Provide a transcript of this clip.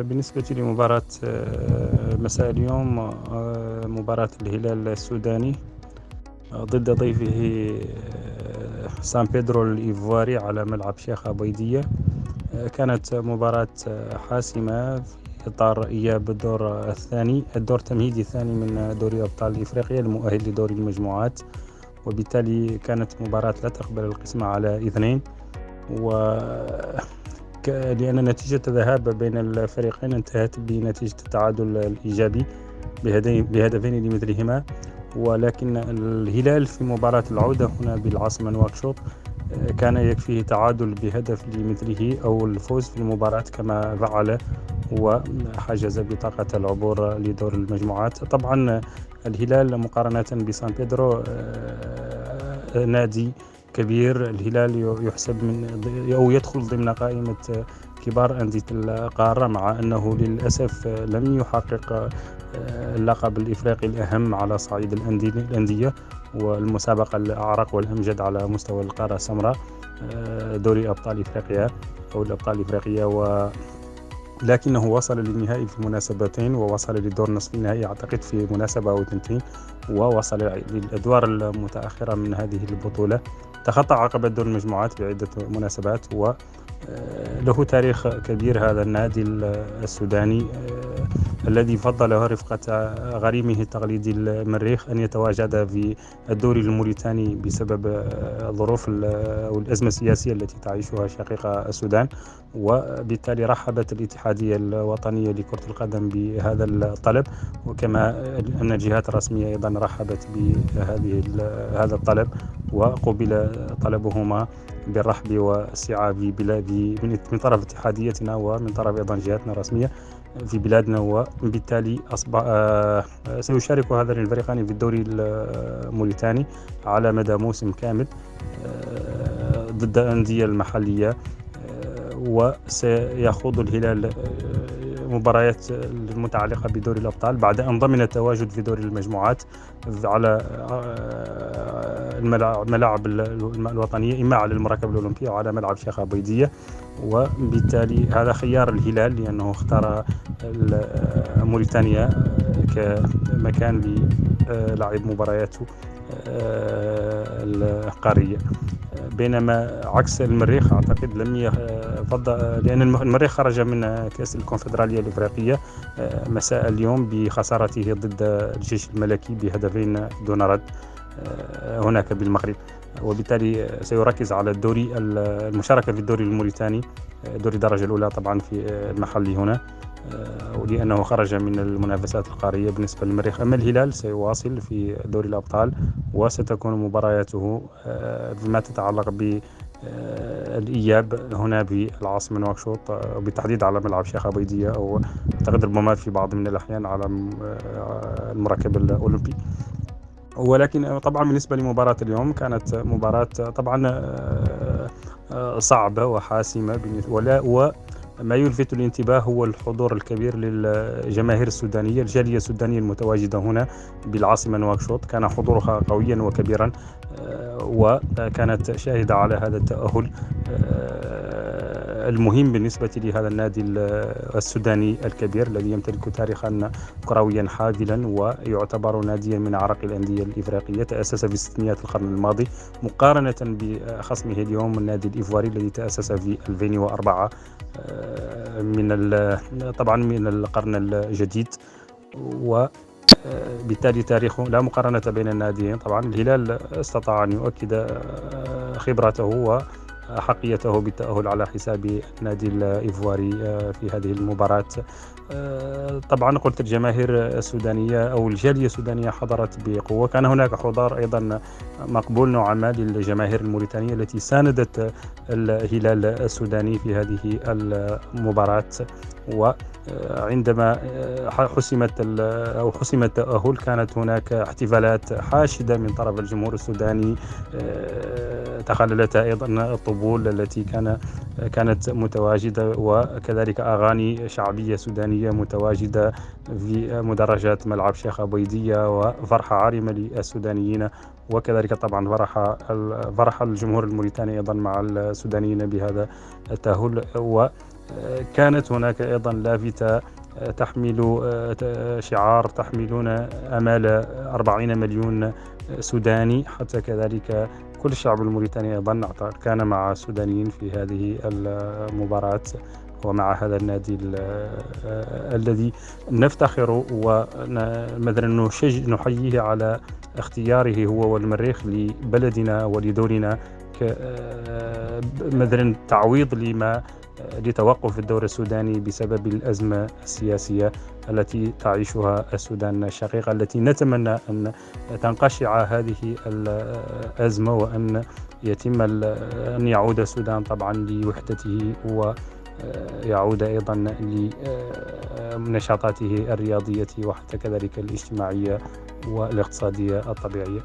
بالنسبة لمباراة مساء اليوم، مباراة الهلال السوداني ضد ضيفه سان بيدرو الإيفواري على ملعب شيخ عبيدية. كانت مباراة حاسمة في إطار إياب الدور التمهيدي الثاني من دوري أبطال إفريقيا المؤهل لدور المجموعات، وبالتالي كانت مباراة لا تقبل القسمة على 2. لأن نتيجة الذهاب بين الفريقين انتهت بنتيجة التعادل الإيجابي بهدفين لمثلهما، ولكن الهلال في مباراة العودة هنا بالعاصمة نواكشوط كان يكفيه تعادل بهدف لمثله أو الفوز في المباراة كما فعل، وحجز بطاقة العبور لدور المجموعات. طبعا الهلال مقارنة بسان بيدرو نادي كبير. الهلال يحسب أو يدخل ضمن قائمة كبار أندية القارة، مع أنه للأسف لم يحقق اللقب الإفريقي الأهم على صعيد الأندية والمسابقة الأعرق والأمجد على مستوى القارة السمراء، دوري أبطال إفريقيا أو الأبطال الإفريقية، لكنه وصل للنهائي في مناسبتين، ووصل للدور نصف النهائي أعتقد في مناسبة أو تنتين، ووصل للأدوار المتأخرة من هذه البطولة. تخطى عقبة دور المجموعات بعدة مناسبات، وله تاريخ كبير هذا النادي السوداني الذي فضل رفقة غريمه التقليدي المريخ أن يتواجد في الدوري الموريتاني بسبب ظروف أو الأزمة السياسية التي تعيشها شقيقة السودان، وبالتالي رحبت الاتحادية الوطنية لكرة القدم بهذا الطلب، وكما أن الجهات الرسمية أيضا رحبت بهذا الطلب، وقبل طلبهما بالرحب والسعة من طرف اتحاديتنا ومن طرف أيضا جهاتنا الرسمية في بلادنا. وبالتالي سيشارك هذان الفريقان في الدوري الموريتاني على مدى موسم كامل ضد الأندية المحلية، وسيخوض الهلال مباريات المتعلقة بدوري الأبطال بعد أن ضمن التواجد في دوري المجموعات على الملاعب الوطنية، إما على المركب الأولمبي أو على ملعب شيخ عبيدية. وبالتالي هذا خيار الهلال لأنه اختار موريتانيا كمكان للعب مبارياته القارية، بينما عكس المريخ أعتقد لم يفضل، لأن المريخ خرج من كأس الكونفدرالية الإفريقية مساء اليوم بخسارته ضد الجيش الملكي بهدفين دون رد هناك بالمغرب، وبالتالي سيركز على المشاركة في الدوري الموريتاني، دوري الدرجة الأولى طبعا في المحلي هنا، ولأنه خرج من المنافسات القارية بالنسبة للمريخ. أما الهلال سيواصل في دوري الأبطال، وستكون مبارياته فيما تتعلق بالإياب هنا بالعاصمة نواكشوط، بالتحديد على ملعب شيخ عبيدية، أو أعتقد ربما في بعض من الأحيان على المركب الأولمبي. ولكن طبعا بالنسبة لمباراة اليوم كانت مباراة طبعا صعبة وحاسمة، وما يلفت الانتباه هو الحضور الكبير للجماهير السودانية، الجالية السودانية المتواجدة هنا بالعاصمة نواكشوط. كان حضورها قويا وكبيرا، وكانت شاهدة على هذا التأهل المهم بالنسبة لهذا النادي السوداني الكبير الذي يمتلك تاريخا كرويا حافلا، ويعتبر ناديا من أعرق الأندية الإفريقية. تأسس في ستينيات القرن الماضي مقارنة بخصمه اليوم النادي الإيفواري الذي تأسس في 2004 طبعا من القرن الجديد، وبالتالي تاريخه لا مقارنة بين الناديين. طبعا الهلال استطاع أن يؤكد خبرته وحقيته بالتأهل على حساب النادي الإيفواري في هذه المباراة. طبعا قلت الجماهير السودانية أو الجالية السودانية حضرت بقوة. كان هناك حضور أيضا مقبول نوعا ما للجماهير الموريتانية التي ساندت الهلال السوداني في هذه المباراة، وعندما حسم التأهل كانت هناك احتفالات حاشدة من طرف الجمهور السوداني، تخللتها أيضا الطبول التي كانت متواجدة، وكذلك أغاني شعبية سودانية متواجدة في مدرجات ملعب شيخ عبيدية، وفرحة عارمة للسودانيين، وكذلك طبعا فرح الجمهور الموريتاني أيضا مع السودانيين بهذا التأهل. كانت هناك أيضا لافتة تحمل شعار تحملون آمال 40 مليون سوداني. حتى كذلك كل الشعب الموريتاني أيضا كان مع السودانيين في هذه المباراة ومع هذا النادي الذي نفتخر ومثلا نحييه على اختياره هو والمريخ لبلدنا ولدورنا مثلا تعويض لتوقف الدور السوداني بسبب الأزمة السياسية التي تعيشها السودان الشقيقة، التي نتمنى أن تنقشع هذه الأزمة وأن يتم أن يعود السودان طبعا لوحدته ويعود أيضا لنشاطاته الرياضية وحتى كذلك الاجتماعية والاقتصادية الطبيعية.